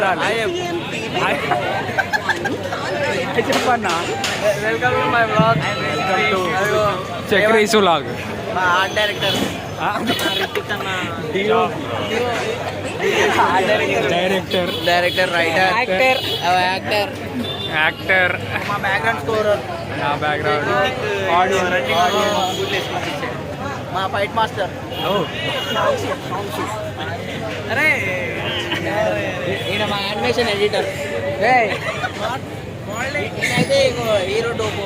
చూడాలి. చెప్పన్నా. Welcome to my blog. Welcome to Chakri's vlog. మా art director director writer actor actor. మా background scorer, నా బ్యాక్గ్రౌండ్ ఆడియన్స్. మా ఫైట్ మాస్టర్. అరే ఈయన మా యానిమేషన్ ఎడిటర్. అయితే హీరో డోపు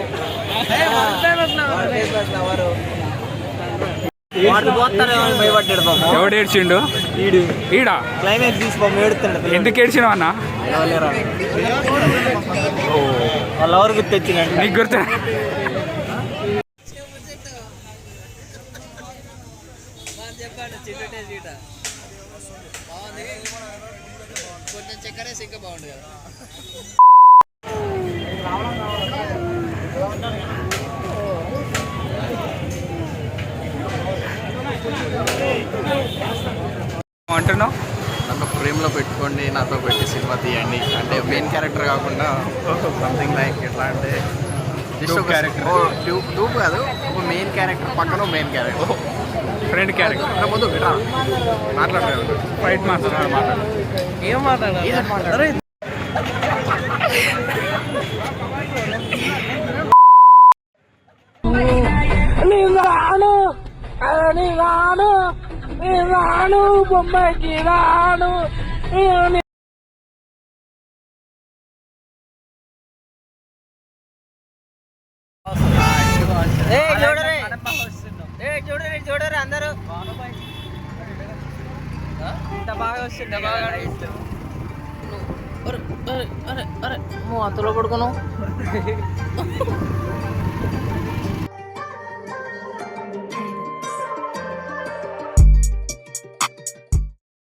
ఎవడు ఏడ్చిండు? ఈడా క్లైమాక్స్ తీసుకో ఏడుతుండ. ఎందుకు ఏడ్చినావు అన్న? వాళ్ళ ఎవరు గుర్తొచ్చినట్టు నీకు గుర్తు? కొంచెం చక్కెర ఇంకా బాగుంది కదా. అంటున్నావు? నన్ను ఫ్రేమ్లో పెట్టుకోండి, నాతో పెట్టి సినిమా తీయండి అంటే మెయిన్ క్యారెక్టర్ కాకుండా సంథింగ్ లైక్ ఎట్లా అంటే డూప్ కాదు, ఒక మెయిన్ క్యారెక్టర్ పక్కన మెయిన్ క్యారెక్టర్, ఫ్రెండ్ క్యారెక్టర్. ముందు మాట్లాడలేదు. ఫైట్ మాస్టర్ మాట్లాడు. ఏం మాట్లాడాలి? రాను బొమ్మకి రాను. చూడరే అందరూ ఇంత బాగా వస్తుంది. బాగా అంతలో పడుకున్నావు.